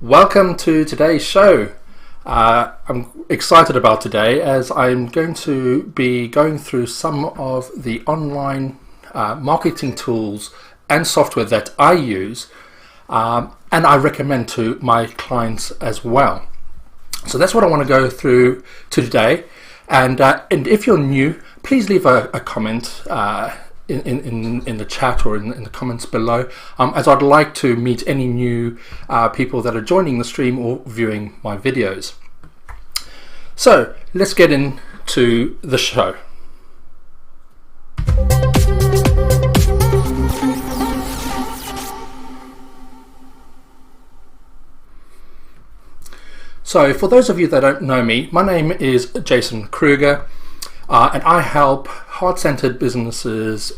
Welcome to today's show. I'm excited about today as I'm going to be going through some of the online marketing tools and software that I use and I recommend to my clients as well. So that's what I want to go through today. And if you're new, please leave a comment in the chat or in the comments below, as I'd like to meet any new people that are joining the stream or viewing my videos. So let's get into the show. So for those of you that don't know me, my name is Jason Kruger. And I help heart-centered businesses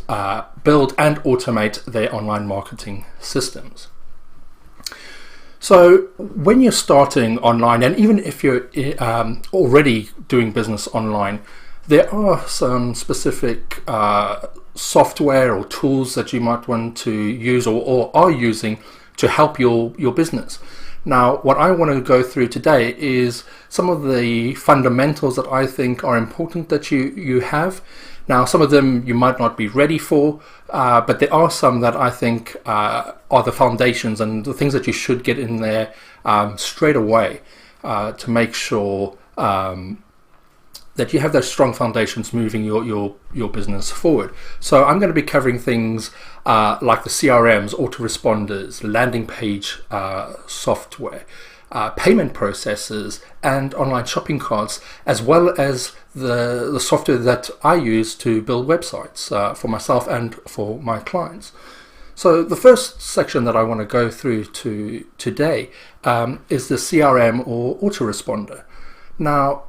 build and automate their online marketing systems. So when you're starting online, and even if you're already doing business online, there are some specific software or tools that you might want to use or are using to help your business. Now, what I want to go through today is some of the fundamentals that I think are important that you have. Now, some of them you might not be ready for, but there are some that I think are the foundations and the things that you should get in there straight away to make sure that you have those strong foundations moving your business forward. So I'm going to be covering things like the CRMs, autoresponders, landing page software, payment processes, and online shopping carts, as well as the software that I use to build websites for myself and for my clients. So the first section that I want to go through today is the CRM or autoresponder. Now,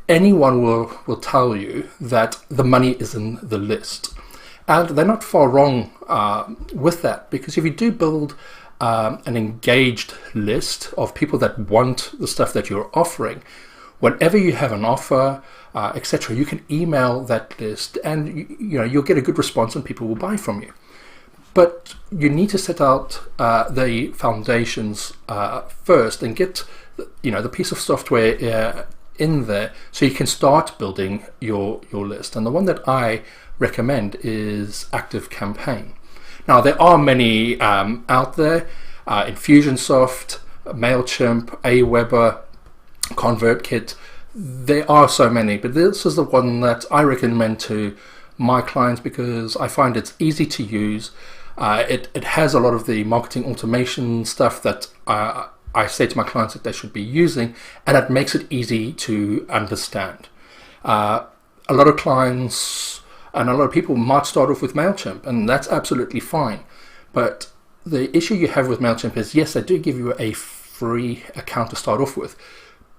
anyone will tell you that the money is in the list. And they're not far wrong with that, because if you do build an engaged list of people that want the stuff that you're offering, whenever you have an offer, etc., you can email that list and you'll get a good response and people will buy from you. But you need to set out the foundations first and get the piece of software in there so you can start building your list. And the one that I recommend is ActiveCampaign. Now, there are many out there, Infusionsoft, MailChimp, Aweber, ConvertKit. There are so many, but this is the one that I recommend to my clients because I find it's easy to use. It has a lot of the marketing automation stuff that I say to my clients that they should be using, and it makes it easy to understand. A lot of clients and a lot of people might start off with MailChimp, and that's absolutely fine. But the issue you have with MailChimp is, yes, they do give you a free account to start off with,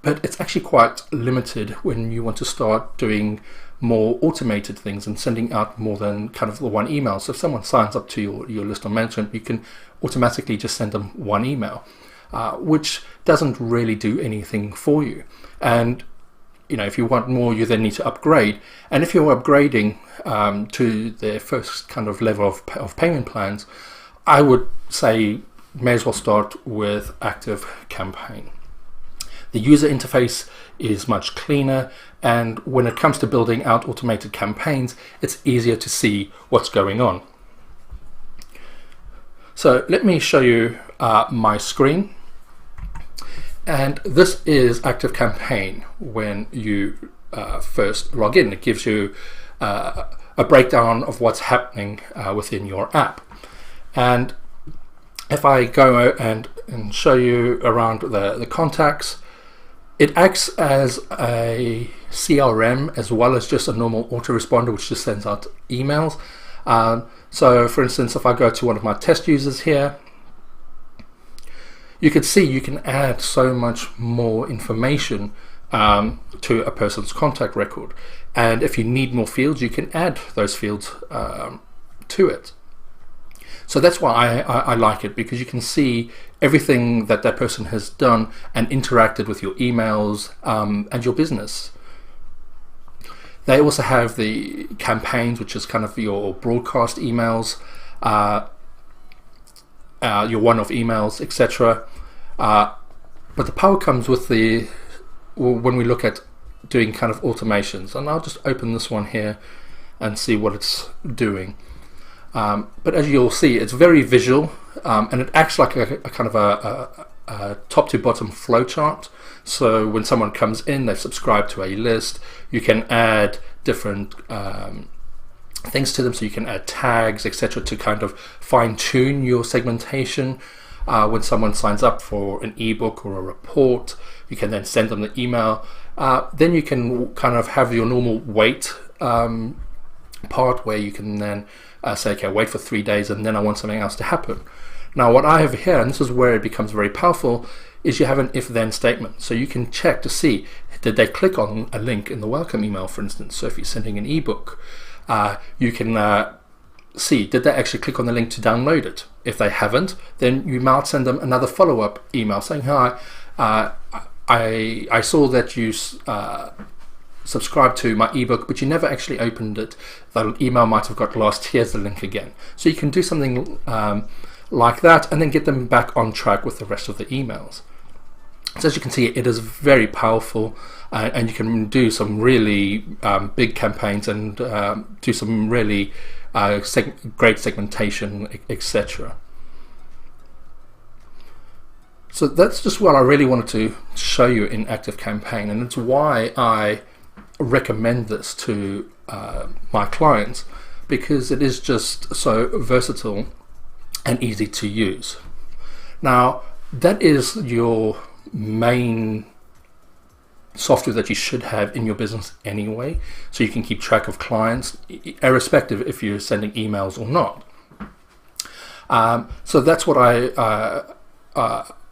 but it's actually quite limited when you want to start doing more automated things and sending out more than kind of the one email. So if someone signs up to your list on MailChimp, you can automatically just send them one email. Which doesn't really do anything for you. And if you want more, you then need to upgrade. And if you're upgrading to the first kind of level of payment plans, I would say may as well start with ActiveCampaign. The user interface is much cleaner, and when it comes to building out automated campaigns, it's easier to see what's going on. So let me show you my screen. And this is ActiveCampaign when you first log in. It gives you a breakdown of what's happening within your app. And if I go and show you around the contacts, it acts as a CRM as well as just a normal autoresponder, which just sends out emails. So for instance, if I go to one of my test users here, you can see you can add so much more information to a person's contact record. And if you need more fields, you can add those fields to it. So that's why I like it, because you can see everything that person has done and interacted with your emails and your business. They also have the campaigns, which is kind of your broadcast emails, your one-off emails, etc. But the power comes with when we look at doing kind of automations. And I'll just open this one here and see what it's doing. But as you'll see, it's very visual, and it acts like a kind of a top to bottom flowchart. So when someone comes in, they subscribe to a list, you can add different things to them, so you can add tags, etc., to kind of fine-tune your segmentation. When someone signs up for an ebook or a report, you can then send them the email. Then you can kind of have your normal wait part, where you can then say, okay, wait for 3 days and then I want something else to happen. Now what I have here, and this is where it becomes very powerful, is you have an if-then statement. So you can check to see, did they click on a link in the welcome email, for instance. So if you're sending an ebook, you can see, did they actually click on the link to download it? If they haven't, then you might send them another follow-up email saying, hi, I saw that you subscribed to my ebook, but you never actually opened it. The email might have got lost. Here's the link again. So you can do something like that, and then get them back on track with the rest of the emails. So as you can see, it is very powerful, and you can do some really big campaigns and do some really great segmentation, etc. So that's just what I really wanted to show you in ActiveCampaign, and it's why I recommend this to my clients, because it is just so versatile and easy to use. Now that is your main software that you should have in your business anyway, so you can keep track of clients irrespective if you're sending emails or not. So that's what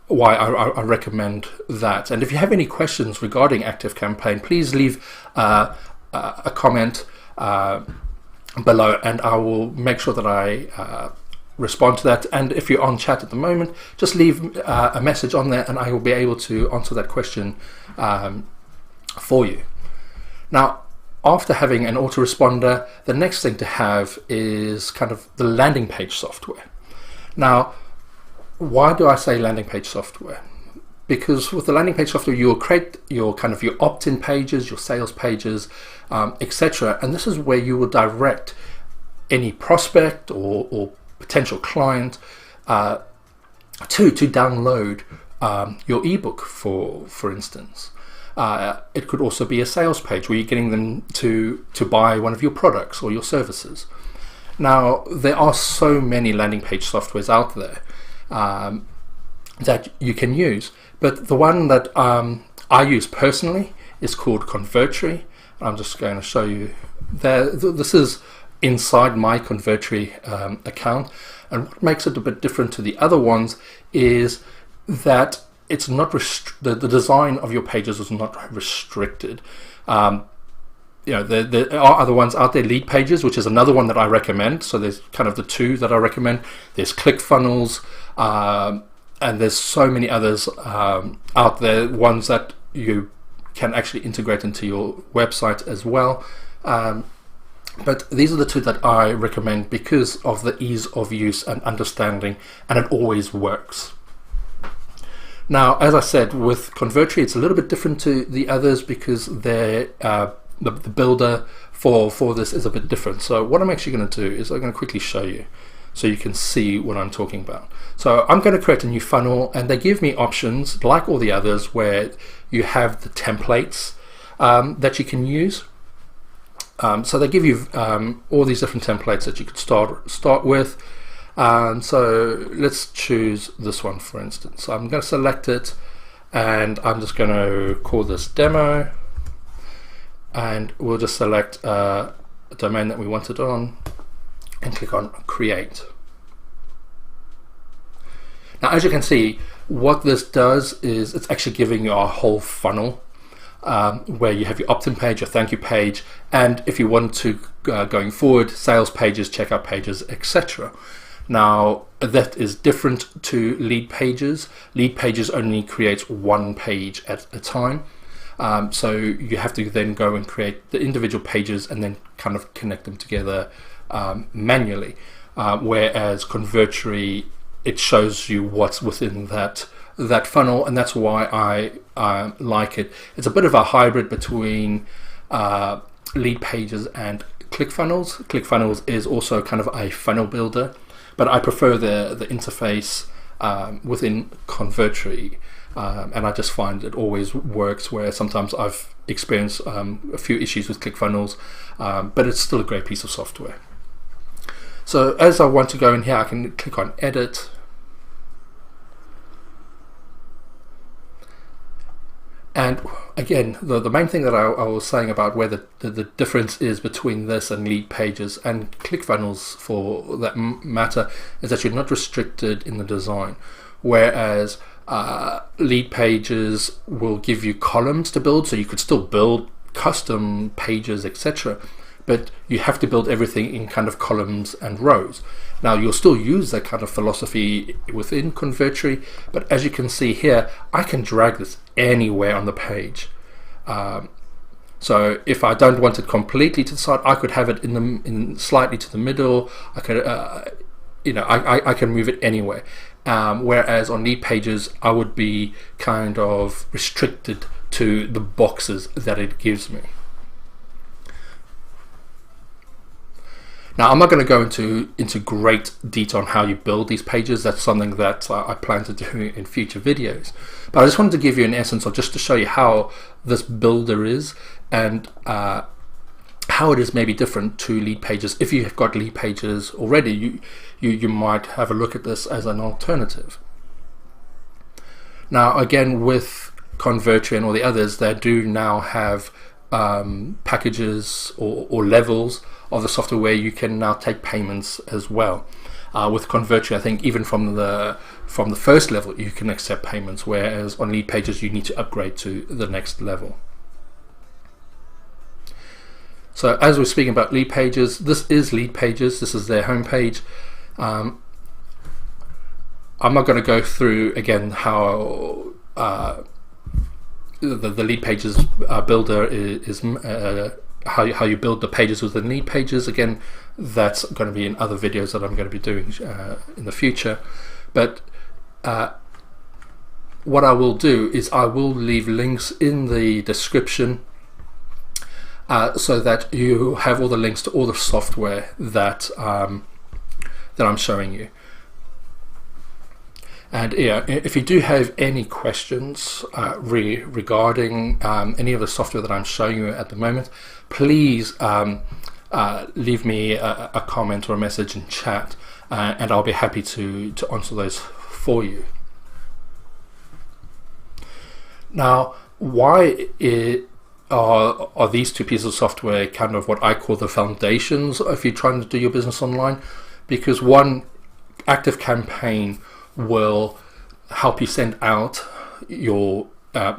why I recommend that. And if you have any questions regarding ActiveCampaign, please leave a comment below, and I will make sure that I respond to that. And if you're on chat at the moment, just leave a message on there and I will be able to answer that question for you. Now, after having an autoresponder, the next thing to have is kind of the landing page software. Now, why do I say landing page software? Because with the landing page software, you will create your kind of your opt-in pages, your sales pages, etc. And this is where you will direct any prospect or potential client to download your ebook, for instance. It could also be a sales page where you're getting them to buy one of your products or your services. Now, there are so many landing page softwares out there that you can use, but the one that I use personally is called Convertri. I'm just going to show you there. This is inside my Convertri account, and what makes it a bit different to the other ones is that it's not the design of your pages is not restricted. You know, there are other ones out there, Lead Pages, which is another one that I recommend. So there's kind of the two that I recommend. There's ClickFunnels, and there's so many others out there, ones that you can actually integrate into your website as well. But these are the two that I recommend because of the ease of use and understanding, and it always works. Now, as I said, with Convertri, it's a little bit different to the others because they're the builder for this is a bit different. So what I'm actually going to do is I'm going to quickly show you so you can see what I'm talking about. So I'm going to create a new funnel, and they give me options like all the others where you have the templates that you can use. So they give you all these different templates that you could start with. So let's choose this one, for instance. So I'm going to select it, and I'm just going to call this demo, and we'll just select a domain that we want it on and click on create. Now, as you can see, what this does is it's actually giving you a whole funnel where you have your opt-in page, your thank you page, and if you want to going forward, sales pages, checkout pages, etc. Now, that is different to Lead Pages. Lead Pages only creates one page at a time. So you have to then go and create the individual pages and then kind of connect them together manually. Whereas Convertri, it shows you what's within that that funnel, and that's why I like it. It's a bit of a hybrid between lead pages and ClickFunnels. ClickFunnels is also kind of a funnel builder, but I prefer the interface within Convertry, and I just find it always works, where sometimes I've experienced a few issues with ClickFunnels, but it's still a great piece of software. So as I want to go in here, I can click on Edit, and again, the main thing that I was saying about where the difference is between this and lead pages and ClickFunnels for that matter is that you're not restricted in the design, whereas lead pages will give you columns to build, so you could still build custom pages, etc., but you have to build everything in kind of columns and rows. Now, you'll still use that kind of philosophy within Convertry, but as you can see here, I can drag this anywhere on the page. So if I don't want it completely to the side, I could have it in slightly to the middle. I could, I can move it anywhere. Whereas on lead pages, I would be kind of restricted to the boxes that it gives me. Now, I'm not going to go into great detail on how you build these pages. That's something that I plan to do in future videos. But I just wanted to give you an essence of just to show you how this builder is, and how it is maybe different to lead pages. If you have got lead pages already, you might have a look at this as an alternative. Now, again, with Convertry and all the others, they do now have packages or levels of the software where you can now take payments as well. With Convertry, I think even from the first level you can accept payments, whereas on lead pages you need to upgrade to the next level. So as we're speaking about lead pages, this is lead pages. This is their homepage. I'm not going to go through again how the lead pages builder is how you build the pages within lead pages. Again, that's going to be in other videos that I'm going to be doing in the future. But what I will do is I will leave links in the description so that you have all the links to all the software that I'm showing you. And yeah, if you do have any questions regarding any of the software that I'm showing you at the moment, please leave me a comment or a message in chat, and I'll be happy to answer those for you. Now, why are these two pieces of software kind of what I call the foundations if you're trying to do your business online? Because one, ActiveCampaign will help you send out your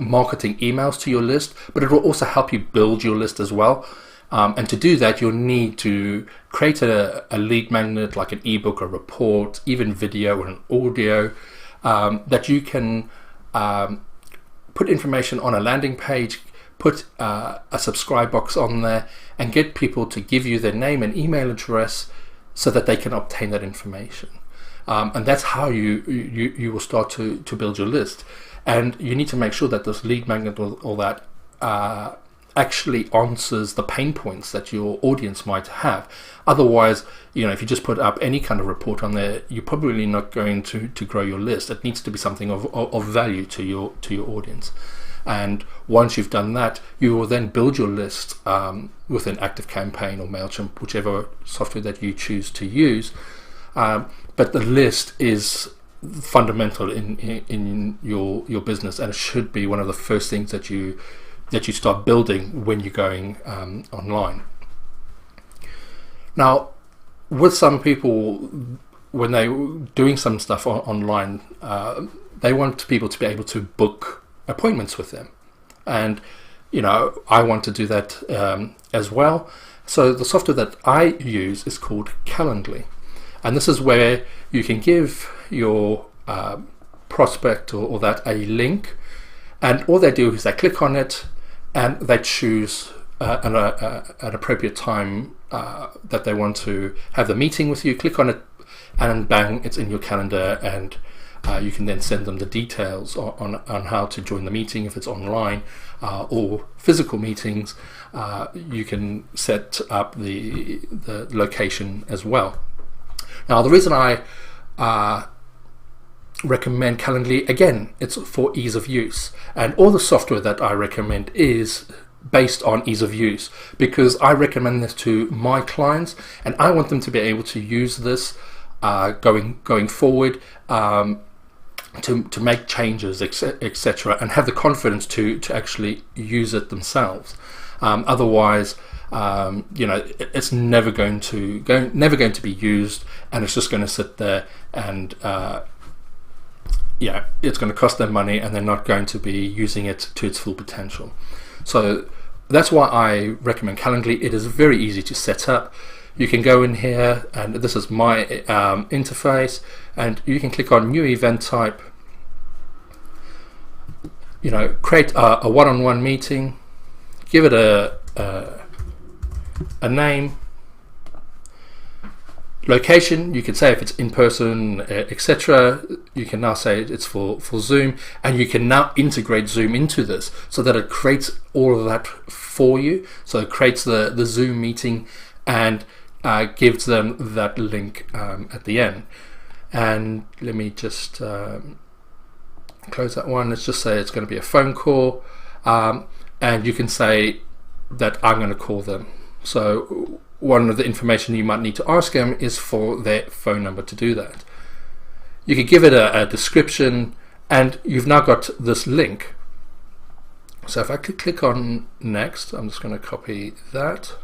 marketing emails to your list, but it will also help you build your list as well. And to do that, you'll need to create a lead magnet, like an ebook, a report, even video or an audio, that you can put information on a landing page, put a subscribe box on there, and get people to give you their name and email address so that they can obtain that information. And that's how you will start to build your list. And you need to make sure that this lead magnet or all that actually answers the pain points that your audience might have. Otherwise, if you just put up any kind of report on there, you're probably not going to grow your list. It needs to be something of value to your audience. And once you've done that, you will then build your list within ActiveCampaign or MailChimp, whichever software that you choose to use. But the list is fundamental in your business, and it should be one of the first things that you start building when you're going online. Now, with some people, when they're doing some stuff online, they want people to be able to book appointments with them, and I want to do that as well. So the software that I use is called Calendly. And this is where you can give your prospect or that a link, and all they do is they click on it and they choose an appropriate time that they want to have the meeting with you. Click on it and bang, it's in your calendar, and you can then send them the details on how to join the meeting. If it's online or physical meetings, you can set up the location as well. Now, the reason I recommend Calendly, again, it's for ease of use, and all the software that I recommend is based on ease of use, because I recommend this to my clients and I want them to be able to use this going forward, to make changes, etc., and have the confidence to actually use it themselves. Otherwise, it's never going to be used, and it's just going to sit there, and it's going to cost them money, and they're not going to be using it to its full potential. So that's why I recommend Calendly. It is very easy to set up. You can go in here, and this is my interface, and you can click on New Event Type. Create a one-on-one meeting. Give it a name. Location, you can say if it's in person, etc. You can now say it's for Zoom, and you can now integrate Zoom into this so that it creates all of that for you. So it creates the Zoom meeting and gives them that link at the end. And let me just close that one. Let's just say it's going to be a phone call, and you can say that I'm going to call them. So one of the information you might need to ask them is for their phone number to do that. You could give it a description, and you've now got this link. So if I could click on next, I'm just going to copy that.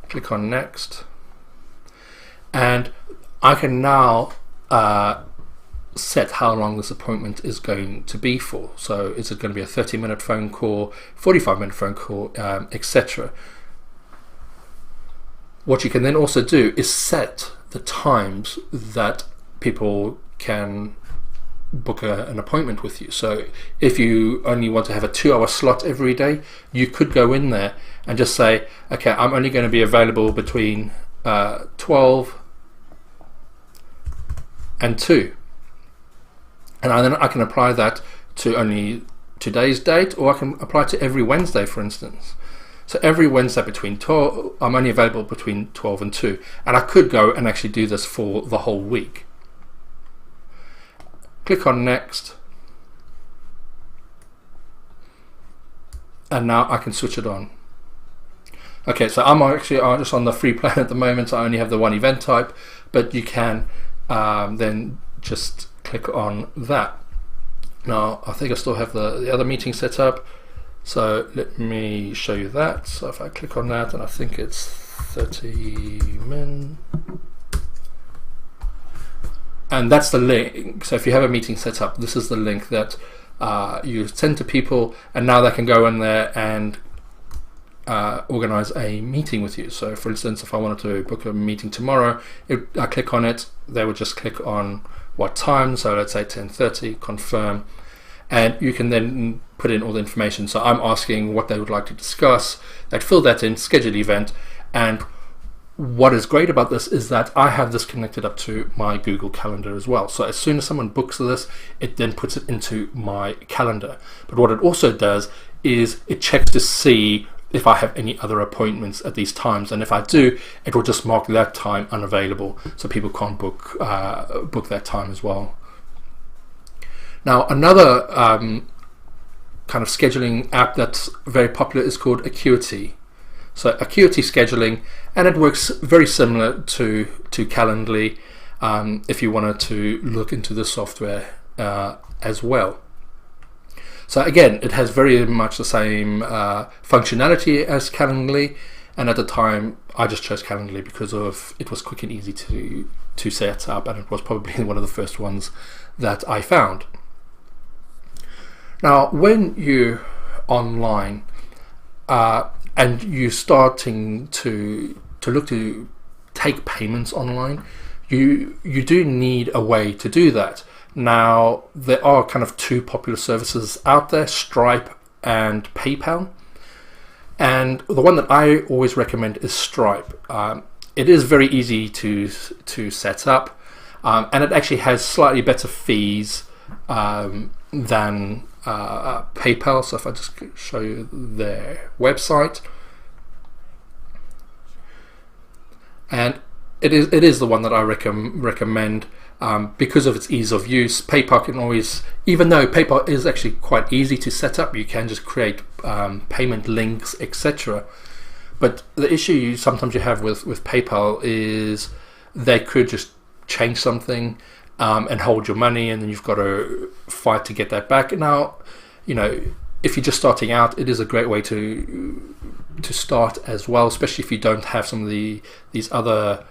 Click on next, and I can now set how long this appointment is going to be for. So is it going to be a 30-minute phone call, 45-minute phone call, etc. What you can then also do is set the times that people can book an appointment with you. So if you only want to have a 2-hour slot every day, you could go in there and just say, okay, I'm only going to be available between 12 and 2. And then I can apply that to only today's date, or I can apply to every Wednesday, for instance. So every Wednesday between 12, I'm only available between 12 and 2. And I could go and actually do this for the whole week. Click on next. And now I can switch it on. Okay, so I'm actually just on the free plan at the moment. So I only have the one event type, but you can then just click on that. Now I think I still have the other meeting set up, so let me show you that. So if I click on that, and I think it's 30 min, and that's the link. So if you have a meeting set up, this is the link that you send to people, and now they can go in there and organize a meeting with you. So for instance, if I wanted to book a meeting tomorrow, I click on it, they would just click on what time, so let's say 10:30, confirm, and you can then put in all the information. So I'm asking what they would like to discuss. They'd fill that in, schedule event, and what is great about this is that I have this connected up to my Google Calendar as well. So as soon as someone books this, it then puts it into my calendar. But what it also does is it checks to see if I have any other appointments at these times, and if I do, it will just mark that time unavailable, so people can't book that time as well. Now another kind of scheduling app that's very popular is called Acuity. So Acuity scheduling, and it works very similar to Calendly if you wanted to look into the software as well. So again, it has very much the same functionality as Calendly, and at the time I just chose Calendly because it was quick and easy to set up, and it was probably one of the first ones that I found. Now when you're online and you're starting to look to take payments online, you do need a way to do that. Now, there are kind of two popular services out there, Stripe and PayPal. And the one that I always recommend is Stripe. It is very easy to set up. and it actually has slightly better fees than PayPal. So if I just show you their website, and it is the one that I recommend because of its ease of use. PayPal can always, even though PayPal is actually quite easy to set up, you can just create payment links, etc. But the issue sometimes you have with PayPal is they could just change something and hold your money, and then you've got to fight to get that back. Now, if you're just starting out, it is a great way to start as well, especially if you don't have some of these other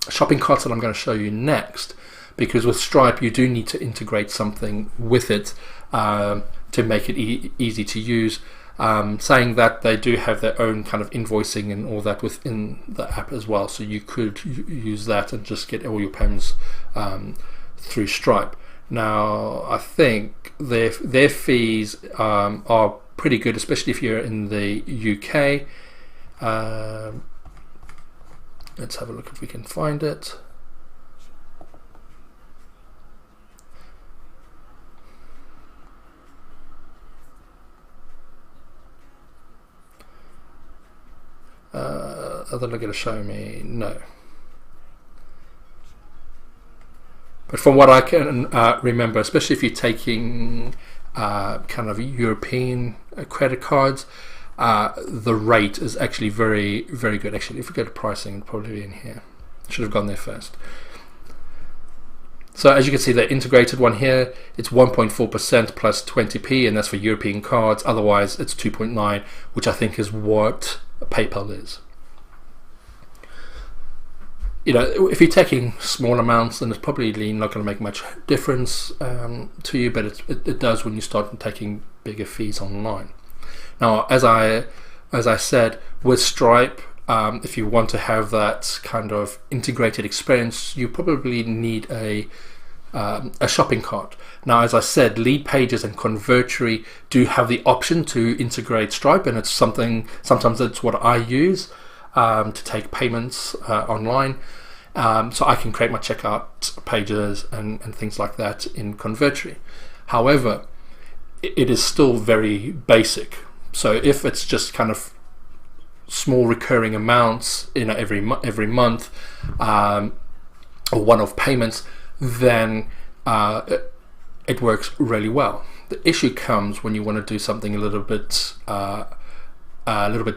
shopping carts that I'm going to show you next, because with Stripe you do need to integrate something with it to make it easy to use. Saying that, they do have their own kind of invoicing and all that within the app as well, so you could use that and just get all your payments through Stripe. Now, I think their fees are pretty good, especially if you're in the UK. Let's have a look if we can find it. Are they going to show me? No. But from what I can remember, especially if you're taking kind of European credit cards, the rate is actually very, very good. Actually, if we go to pricing, it'll probably be in here. Should have gone there first. So as you can see, the integrated one here, it's 1.4% plus 20p, and that's for European cards. Otherwise, it's 2.9, which I think is what PayPal is. If you're taking small amounts, then it's probably not going to make much difference to you, but it does when you start taking bigger fees online. Now, as I said, with Stripe, if you want to have that kind of integrated experience, you probably need a shopping cart. Now, as I said, Lead Pages and Convertory do have the option to integrate Stripe, and it's something, sometimes it's what I use to take payments online. So I can create my checkout pages and things like that in Convertory. However, it is still very basic. So if it's just kind of small recurring amounts every month or one-off payments, then it works really well. The issue comes when you want to do something a little bit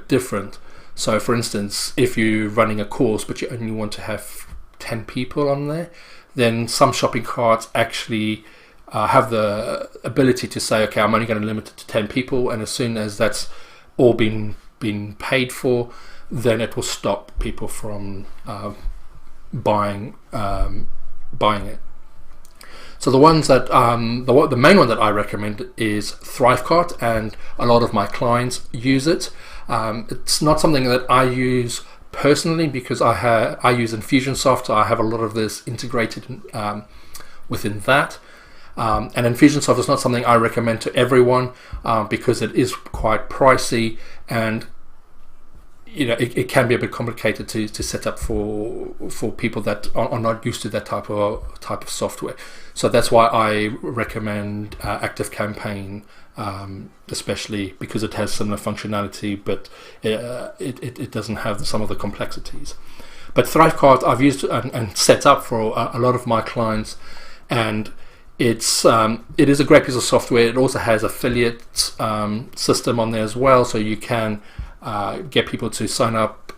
different. So for instance, if you're running a course but you only want to have 10 people on there, then some shopping carts actually have the ability to say, okay, I'm only going to limit it to 10 people, and as soon as that's all been paid for, then it will stop people from buying it. So the ones that the main one that I recommend is Thrivecart, and a lot of my clients use it. It's not something that I use personally because I use Infusionsoft, so I have a lot of this integrated within that. And Infusionsoft is not something I recommend to everyone because it is quite pricey, and it can be a bit complicated to set up for people that are not used to that type of software. So that's why I recommend ActiveCampaign, especially because it has similar functionality, but it doesn't have some of the complexities. But Thrivecart I've used and set up for a lot of my clients, and it is a great piece of software. It also has affiliate system on there as well, so you can get people to sign up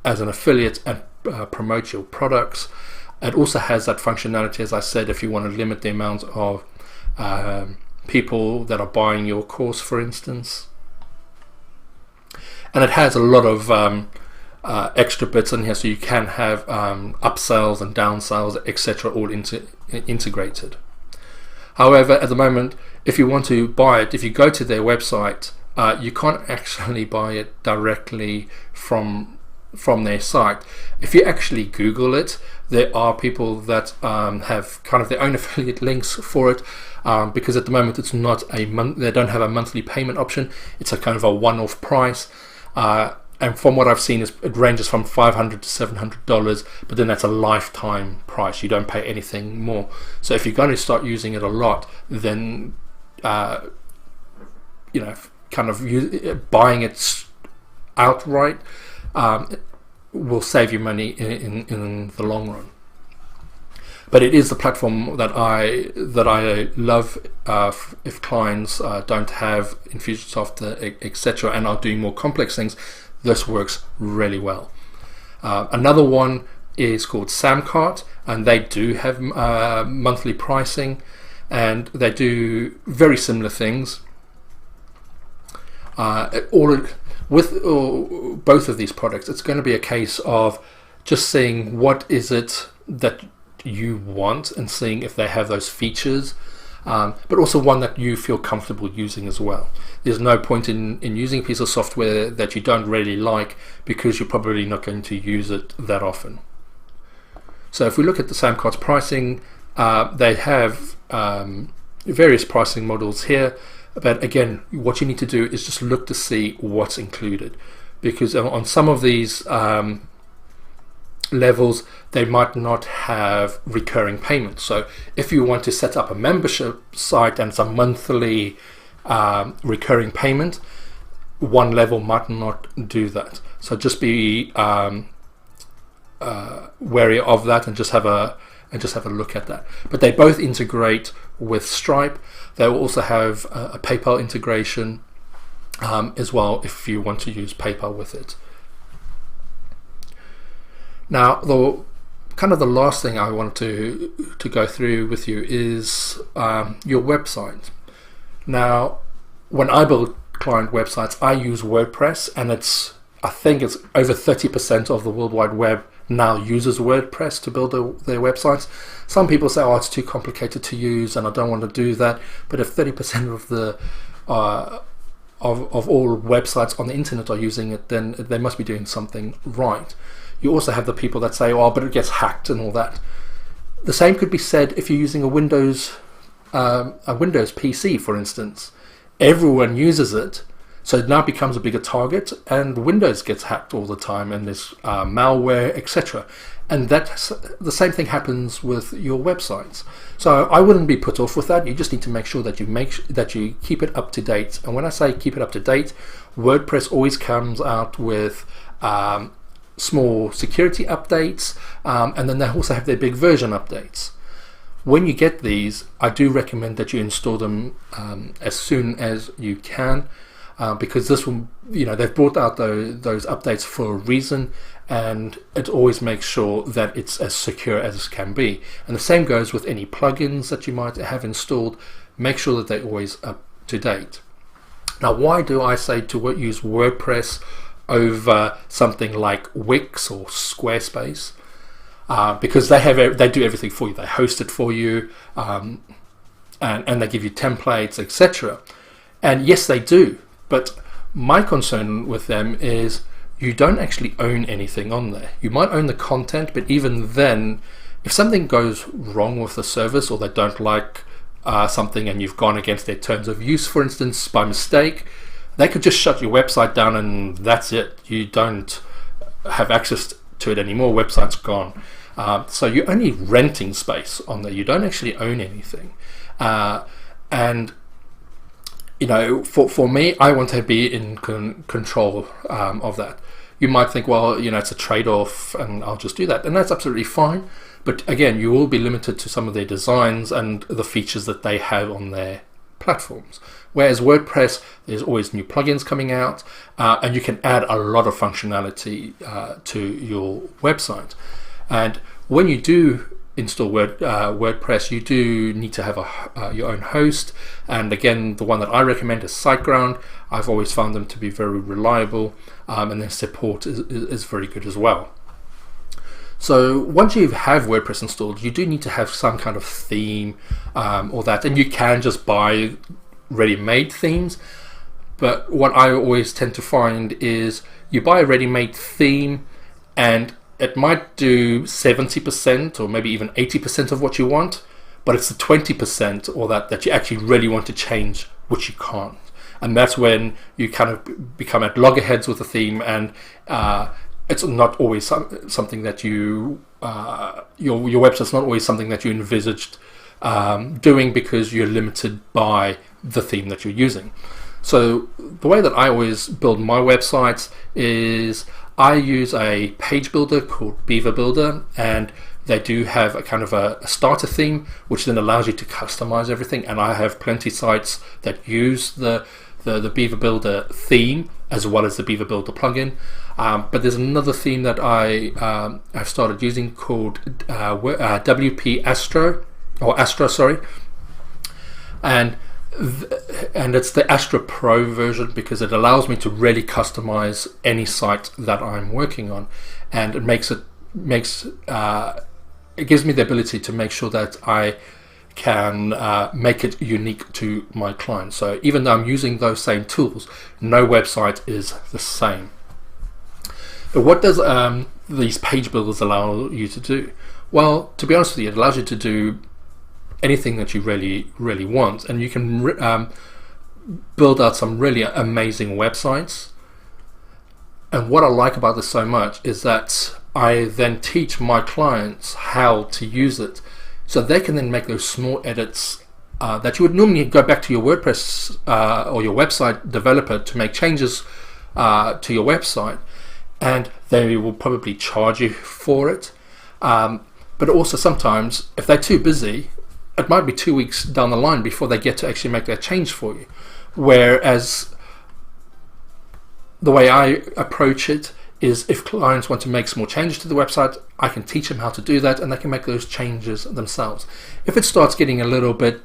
as an affiliate and promote your products. It also has that functionality, as I said, if you want to limit the amount of people that are buying your course, for instance. And it has a lot of extra bits in here, so you can have upsells and downsells, etc., all integrated. However, at the moment, if you want to buy it, if you go to their website, you can't actually buy it directly from their site. If you actually Google it, there are people that have kind of their own affiliate links for it, because at the moment it's not they don't have a monthly payment option. It's a kind of a one-off price. and from what I've seen, it ranges from $500 to $700, but then that's a lifetime price. You don't pay anything more. So if you're going to start using it a lot, then kind of buying it outright will save you money in the long run. But it is the platform that I love if clients don't have Infusionsoft, etc., and are doing more complex things. This works really well. Another one is called Samcart, and they do have monthly pricing, and they do very similar things. With both of these products, it's going to be a case of just seeing what is it that you want and seeing if they have those features, but also one that you feel comfortable using as well. There's no point in using a piece of software that you don't really like, because you're probably not going to use it that often. So if we look at the Samcart's pricing, they have various pricing models here, but again, what you need to do is just look to see what's included, because on some of these levels they might not have recurring payments. So if you want to set up a membership site and it's a monthly recurring payment, one level might not do that. So just be wary of that and just have a look at that. But they both integrate with Stripe. They will also have a PayPal integration as well if you want to use PayPal with it. Now, the last thing I want to go through with you is your website. Now, when I build client websites, I use WordPress, and I think it's over 30% of the World Wide Web now uses WordPress to build their websites. Some people say, oh, it's too complicated to use and I don't want to do that. But if 30% of the of all websites on the internet are using it, then they must be doing something right. You also have the people that say, oh, but it gets hacked and all that. The same could be said if you're using a Windows PC, for instance. Everyone uses it, so it now becomes a bigger target, and Windows gets hacked all the time, and there's malware, etc. And that's the same thing happens with your websites. So I wouldn't be put off with that. You just need to make sure that you keep it up to date. And when I say keep it up to date, WordPress always comes out with small security updates, and then they also have their big version updates. When you get these, I do recommend that you install them as soon as you can, because this will, they've brought out those updates for a reason, and it always makes sure that it's as secure as it can be. And the same goes with any plugins that you might have installed. Make sure that they're always up to date. Now, why do I say to use WordPress over something like Wix or Squarespace? Because they do everything for you. They host it for you, and they give you templates, etc. And yes, they do. But my concern with them is you don't actually own anything on there. You might own the content, but even then, if something goes wrong with the service, or they don't like something and you've gone against their terms of use, for instance, by mistake, they could just shut your website down and that's it. You don't have access to it anymore. Website's gone. So you're only renting space on there. You don't actually own anything. And for me, I want to be in control of that. You might think, well, it's a trade-off and I'll just do that. And that's absolutely fine. But again, you will be limited to some of their designs and the features that they have on their platforms. Whereas WordPress, there's always new plugins coming out, and you can add a lot of functionality to your website. And when you do install WordPress, you do need to have your own host. And again, the one that I recommend is SiteGround. I've always found them to be very reliable, and their support is very good as well. So once you have WordPress installed, you do need to have some kind of theme or that, and you can just buy ready-made themes. But what I always tend to find is you buy a ready-made theme and it might do 70% or maybe even 80% of what you want, but it's the 20% or that you actually really want to change, which you can't. and that's when you kind of become at loggerheads with the theme, and it's not always something that you your website's not always something that you envisaged doing, because you're limited by the theme that you're using. So the way that I always build my websites is I use a page builder called Beaver Builder, and they do have a kind of a starter theme, which then allows you to customize everything. And I have plenty of sites that use the Beaver Builder theme as well as the Beaver Builder plugin. But there's another theme that I've started using called WP Astro, or Astra, sorry, and it's the Astra Pro version, because it allows me to really customize any site that I'm working on, and it gives me the ability to make sure that I can make it unique to my clients. So even though I'm using those same tools, no website is the same. But what does these page builders allow you to do? Well, to be honest with you, it allows you to do anything that you really want, and you can build out some really amazing websites. And what I like about this so much is that I then teach my clients how to use it, so they can then make those small edits that you would normally go back to your WordPress or your website developer to make changes to your website, and they will probably charge you for it. But also sometimes, if they're too busy, it might be 2 weeks down the line before they get to actually make that change for you. Whereas the way I approach it is, if clients want to make small changes to the website, I can teach them how to do that, and they can make those changes themselves. If it starts getting a little bit,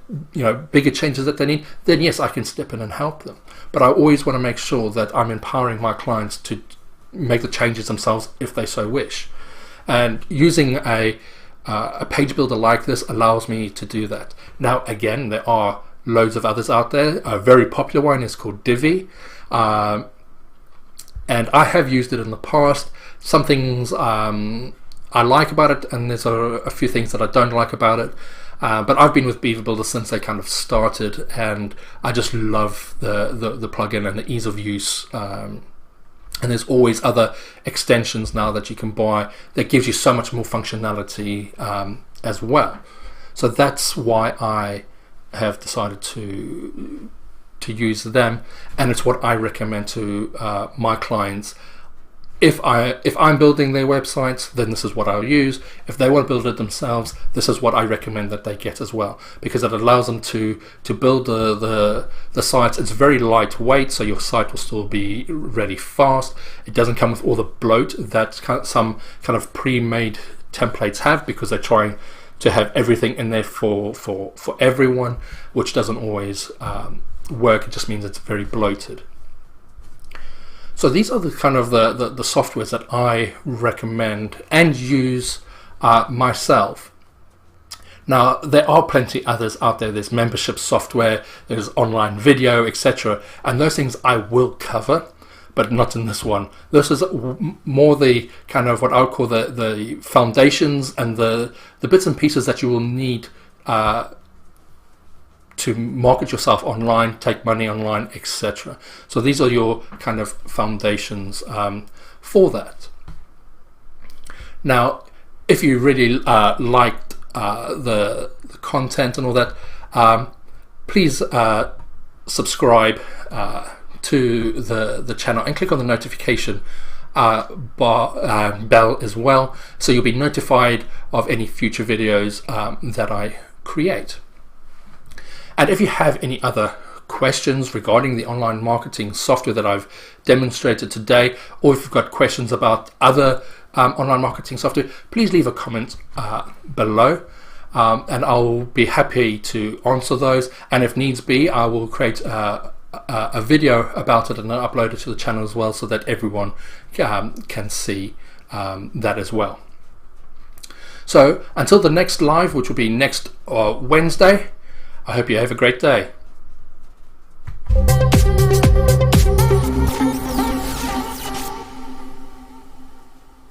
bigger changes that they need, then yes, I can step in and help them. But I always want to make sure that I'm empowering my clients to make the changes themselves if they so wish. And using a page builder like this allows me to do that. Now, again, there are loads of others out there. A very popular one is called Divi, and I have used it in the past. Some things I like about it, and there's a few things that I don't like about it. But I've been with Beaver Builder since they kind of started, and I just love the plugin and the ease of use. And there's always other extensions now that you can buy that gives you so much more functionality as well. So that's why I have decided to use them, and it's what I recommend to my clients. If I'm building their websites, then this is what I'll use. If they want to build it themselves, this is what I recommend that they get as well, because it allows them to build the sites. It's very lightweight, so your site will still be really fast. It doesn't come with all the bloat that some kind of pre-made templates have, because they're trying to have everything in there for everyone, which doesn't always work. It just means it's very bloated. So these are the kind of the softwares that I recommend and use myself. Now, there are plenty others out there. There's membership software, there's online video, etc. And those things I will cover, but not in this one. This is more the kind of what I would call the foundations and the bits and pieces that you will need to market yourself online, take money online, etc. So these are your kind of foundations for that. Now, if you really liked the content and all that, please subscribe to the channel and click on the notification bell as well, so you'll be notified of any future videos that I create. And if you have any other questions regarding the online marketing software that I've demonstrated today, or if you've got questions about other online marketing software, please leave a comment below, and I'll be happy to answer those. And if needs be, I will create a video about it and then upload it to the channel as well, so that everyone can see that as well. So until the next live, which will be next Wednesday, I hope you have a great day.